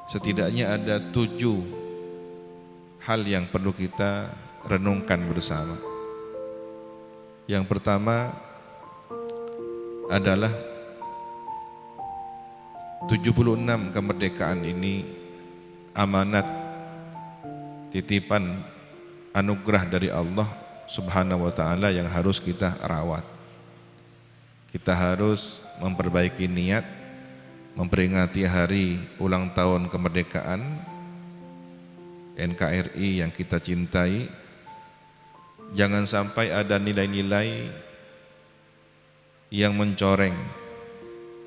setidaknya ada 7 hal yang perlu kita renungkan bersama. Yang pertama adalah 76 kemerdekaan ini amanat titipan anugerah dari Allah Subhanahu wa taala yang harus kita rawat. Kita harus memperbaiki niat memperingati hari ulang tahun kemerdekaan NKRI yang kita cintai. Jangan sampai ada nilai-nilai yang mencoreng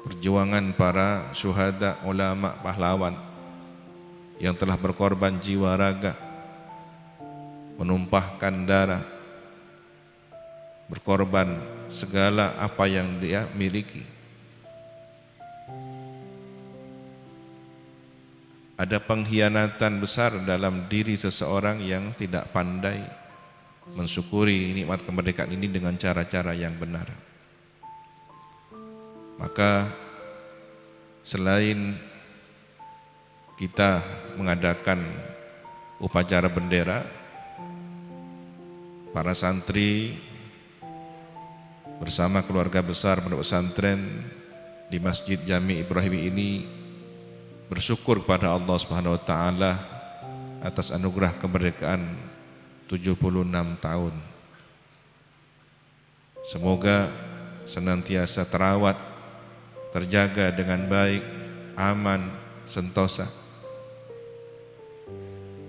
perjuangan para syuhada, ulama, pahlawan yang telah berkorban jiwa raga, menumpahkan darah, berkorban segala apa yang dia miliki. Ada pengkhianatan besar dalam diri seseorang yang tidak pandai mensyukuri nikmat kemerdekaan ini dengan cara-cara yang benar. Maka selain kita mengadakan upacara bendera, para santri bersama keluarga besar pondok pesantren di Masjid Jami Ibrahim ini bersyukur kepada Allah Subhanahu wa taala atas anugerah kemerdekaan 76 tahun. Semoga senantiasa terawat, terjaga dengan baik, aman, sentosa,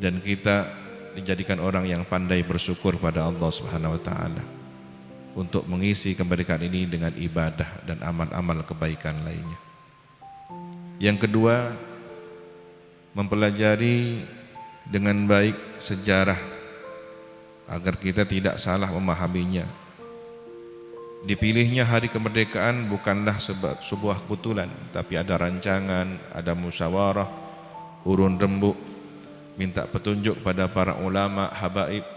dan kita dijadikan orang yang pandai bersyukur pada Allah Subhanahu wa taala untuk mengisi kemerdekaan ini dengan ibadah dan amal-amal kebaikan lainnya. Yang kedua, mempelajari dengan baik sejarah agar kita tidak salah memahaminya. Dipilihnya hari kemerdekaan bukanlah sebuah kebetulan, tapi ada rancangan, ada musyawarah, urun rembuk, minta petunjuk pada para ulama, habaib,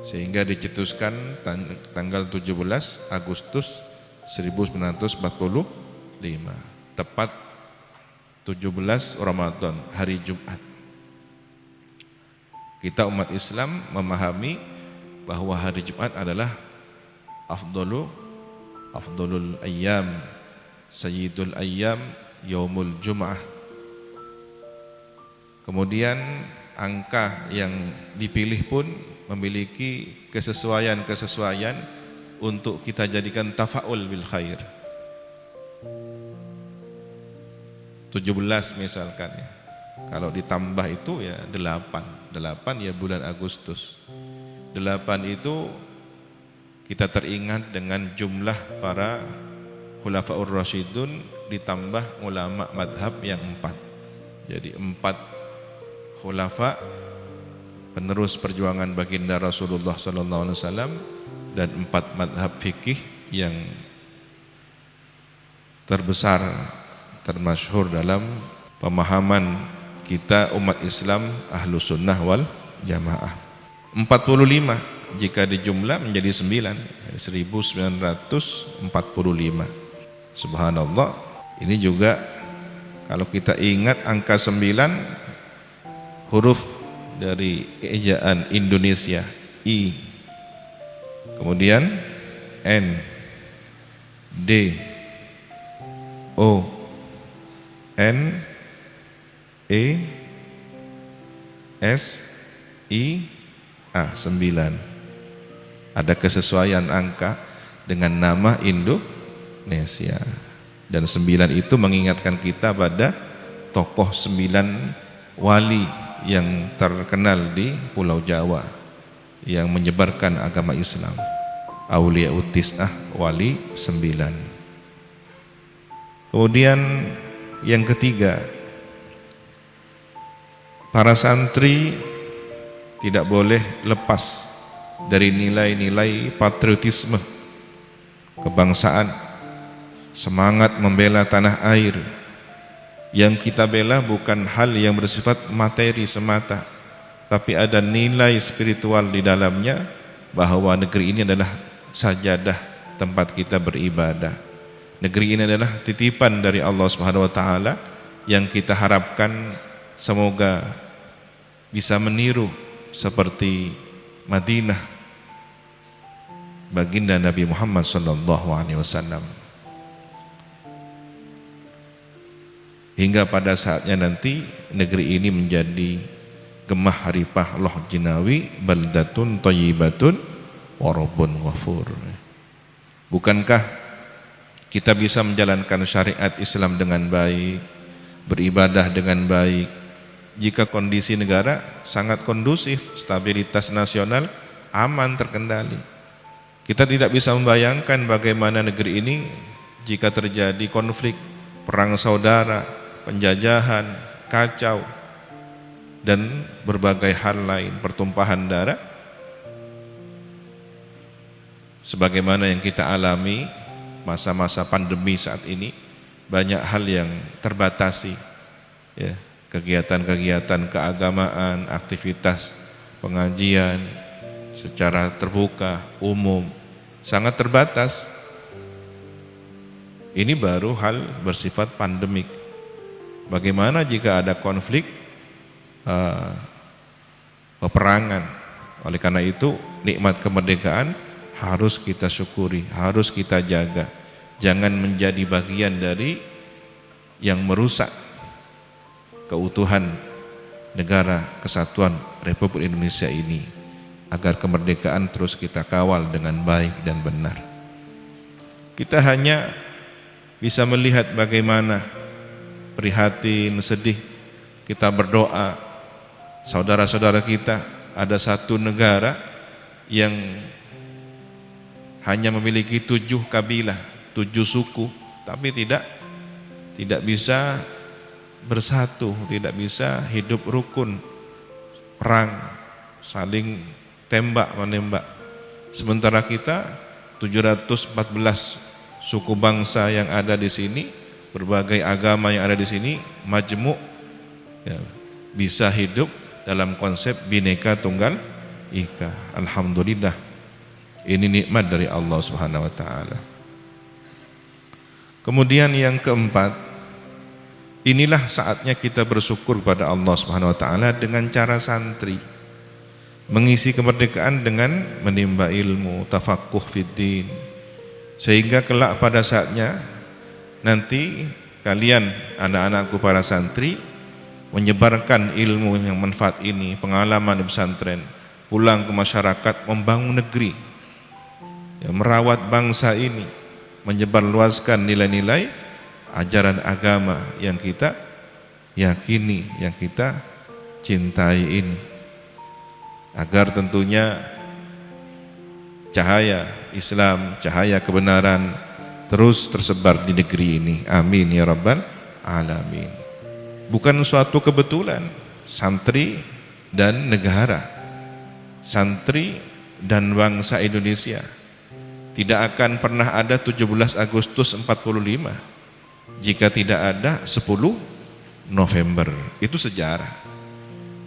sehingga dicetuskan tanggal 17 Agustus 1945, tepat 17 Ramadan, hari Jumat. Kita umat Islam memahami bahwa hari Jumat adalah afdalul ayyam, sayyidul ayyam, yaumul jum'ah. Kemudian angka yang dipilih pun memiliki kesesuaian untuk kita jadikan tafa'ul bil khair. 17 misalkan ya. Kalau ditambah itu ya 8 ya bulan Agustus. 8 itu kita teringat dengan jumlah para khulafaur rasyidun ditambah ulama madhab yang 4. Jadi 4 khulafa penerus perjuangan baginda Rasulullah SAW dan 4 madhab fikih yang terbesar, termasyhur dalam pemahaman kita umat Islam Ahlus Sunnah wal Jamaah. 45 jika dijumlah menjadi 9, 1945. Subhanallah, ini juga kalau kita ingat angka 9 huruf dari ejaan Indonesia I, kemudian N, D, O, N, E, S, I, A, 9. Ada kesesuaian angka dengan nama Indonesia. Dan 9 itu mengingatkan kita pada tokoh 9 wali yang terkenal di Pulau Jawa yang menyebarkan agama Islam. Auliyaut Tis'ah, wali 9. Kemudian yang ketiga, para santri tidak boleh lepas dari nilai-nilai patriotisme, kebangsaan, semangat membela tanah air. Yang kita bela bukan hal yang bersifat materi semata, tapi ada nilai spiritual di dalamnya, bahwa negeri ini adalah sajadah tempat kita beribadah. Negeri ini adalah titipan dari Allah Subhanahu wa taala yang kita harapkan semoga bisa meniru seperti Madinah baginda Nabi Muhammad SAW, hingga pada saatnya nanti negeri ini menjadi gemah haripah loh jinawi, baldatun thayyibatun wa rabbun ghafur. Bukankah kita bisa menjalankan syariat Islam dengan baik, beribadah dengan baik, jika kondisi negara sangat kondusif, stabilitas nasional aman, terkendali? Kita tidak bisa membayangkan bagaimana negeri ini jika terjadi konflik, perang saudara, penjajahan, kacau, dan berbagai hal lain, pertumpahan darah, sebagaimana yang kita alami masa-masa pandemi saat ini. Banyak hal yang terbatasi, ya, kegiatan-kegiatan keagamaan, aktivitas pengajian secara terbuka, umum, sangat terbatas. Ini baru hal bersifat pandemik. Bagaimana jika ada konflik, peperangan? Oleh karena itu, nikmat kemerdekaan harus kita syukuri, harus kita jaga. Jangan menjadi bagian dari yang merusak keutuhan negara kesatuan Republik Indonesia ini, agar kemerdekaan terus kita kawal dengan baik dan benar. Kita hanya bisa melihat bagaimana prihatin, sedih, kita berdoa. Saudara-saudara kita, ada satu negara yang hanya memiliki 7 kabilah, 7 suku, tapi tidak bisa bersatu, tidak bisa hidup rukun, perang, saling tembak menembak. Sementara kita 714 suku bangsa yang ada di sini, berbagai agama yang ada di sini, majmuk, ya, bisa hidup dalam konsep Bhinneka Tunggal Ika. Alhamdulillah, ini nikmat dari Allah Subhanahu wa taala. Kemudian yang keempat, inilah saatnya kita bersyukur pada Allah Subhanahu wa taala dengan cara santri, mengisi kemerdekaan dengan menimba ilmu, tafaqquh fiddin, sehingga kelak pada saatnya nanti kalian, anak-anakku para santri, menyebarkan ilmu yang manfaat ini, pengalaman di pesantren, pulang ke masyarakat, membangun negeri, ya, merawat bangsa ini, menyebarluaskan nilai-nilai ajaran agama yang kita yakini, yang kita cintai ini, agar tentunya cahaya Islam, cahaya kebenaran terus tersebar di negeri ini. Amin ya rabbal alamin. Bukan suatu kebetulan santri dan negara, santri dan bangsa Indonesia tidak akan pernah ada 17 Agustus 45 jika tidak ada 10 November. Itu sejarah.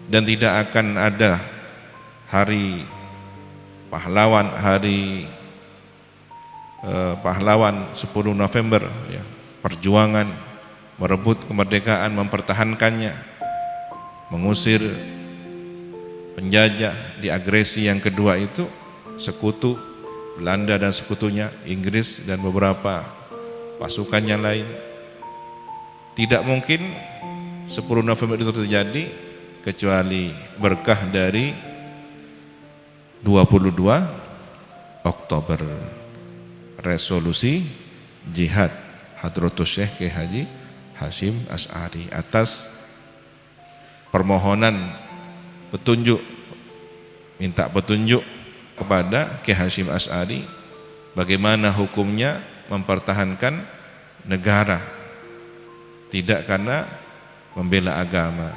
Dan tidak akan ada hari pahlawan, hari pahlawan 10 November, ya, perjuangan merebut kemerdekaan, mempertahankannya, mengusir penjajah di agresi yang kedua itu, sekutu Belanda dan sekutunya, Inggris dan beberapa pasukannya lain. Tidak mungkin 10 November itu terjadi kecuali berkah dari 22 Oktober, resolusi jihad Hadratus Syekh Kiai Haji Hasyim Asy'ari atas permohonan petunjuk, minta petunjuk kepada Kiai Hasyim Asy'ari bagaimana hukumnya mempertahankan negara, tidak karena membela agama.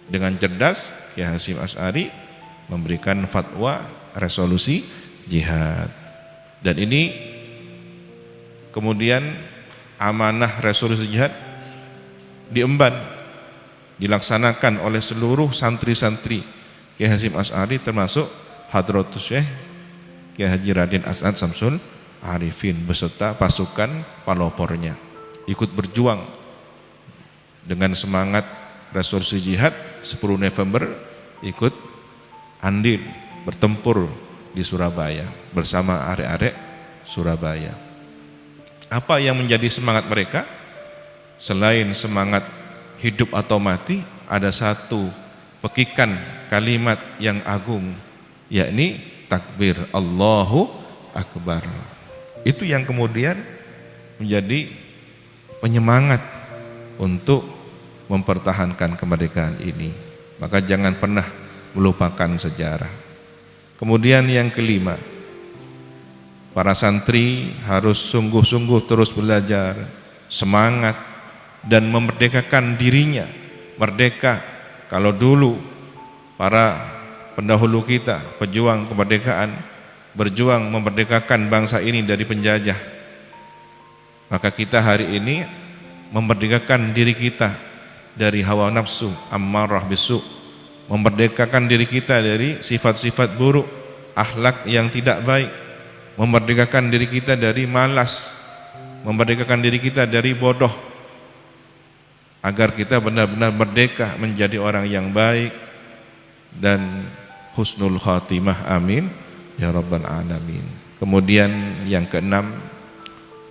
Dengan cerdas Kiai Hasyim Asy'ari memberikan fatwa resolusi jihad, dan ini kemudian amanah resolusi jihad diemban, dilaksanakan oleh seluruh santri-santri Kiai Hasyim Asy'ari, termasuk Hadratus Syekh Kiai Haji Raden As'ad Samsul Arifin beserta pasukan palopornya, ikut berjuang dengan semangat resolusi jihad 10 November ikut andil bertempur di Surabaya bersama arek-arek Surabaya. Apa yang menjadi semangat mereka? Selain semangat hidup atau mati, ada satu pekikan kalimat yang agung, yakni takbir Allahu Akbar. Itu yang kemudian menjadi penyemangat untuk mempertahankan kemerdekaan ini. Maka jangan pernah melupakan sejarah. Kemudian yang kelima, para santri harus sungguh-sungguh terus belajar, semangat, dan memerdekakan dirinya. Merdeka, kalau dulu para pendahulu kita, pejuang kemerdekaan, berjuang memerdekakan bangsa ini dari penjajah, maka kita hari ini memerdekakan diri kita dari hawa nafsu ammarah bisu, memerdekakan diri kita dari sifat-sifat buruk, akhlak yang tidak baik, memerdekakan diri kita dari malas, memerdekakan diri kita dari bodoh, agar kita benar-benar merdeka menjadi orang yang baik dan husnul khatimah, amin ya rabbal alamin. Kemudian yang keenam,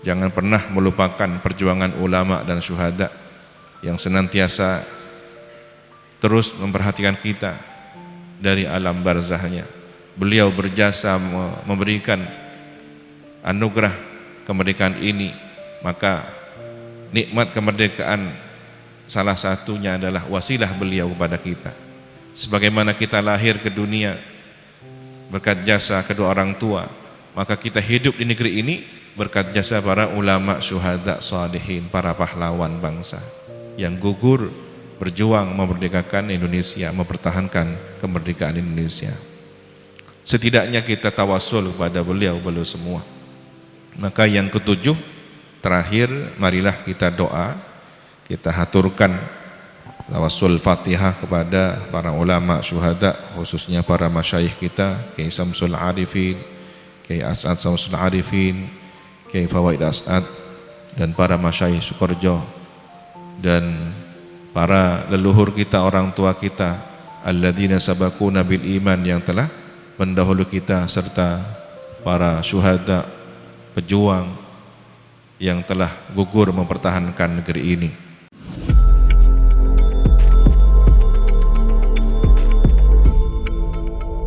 jangan pernah melupakan perjuangan ulama dan syuhada yang senantiasa terus memperhatikan kita dari alam barzahnya. Beliau berjasa memberikan anugerah kemerdekaan ini, maka nikmat kemerdekaan salah satunya adalah wasilah beliau kepada kita. Sebagaimana kita lahir ke dunia berkat jasa kedua orang tua, maka kita hidup di negeri ini berkat jasa para ulama, syuhada, salihin, para pahlawan bangsa yang gugur berjuang memerdekakan Indonesia, mempertahankan kemerdekaan Indonesia. Setidaknya kita tawasul kepada beliau semua. Maka yang ketujuh, terakhir, marilah kita doa, kita haturkan tawasul Fatihah kepada para ulama syuhada, khususnya para masyayikh kita, Kiai Samsul Arifin, Kiai As'ad Samsul Arifin, Kiai Fawaid As'ad, dan para masyayikh Sukorejo, dan para leluhur kita, orang tua kita, alladzina sabaquna bil iman, yang telah mendahulu kita, serta para syuhada, pejuang yang telah gugur mempertahankan negeri ini.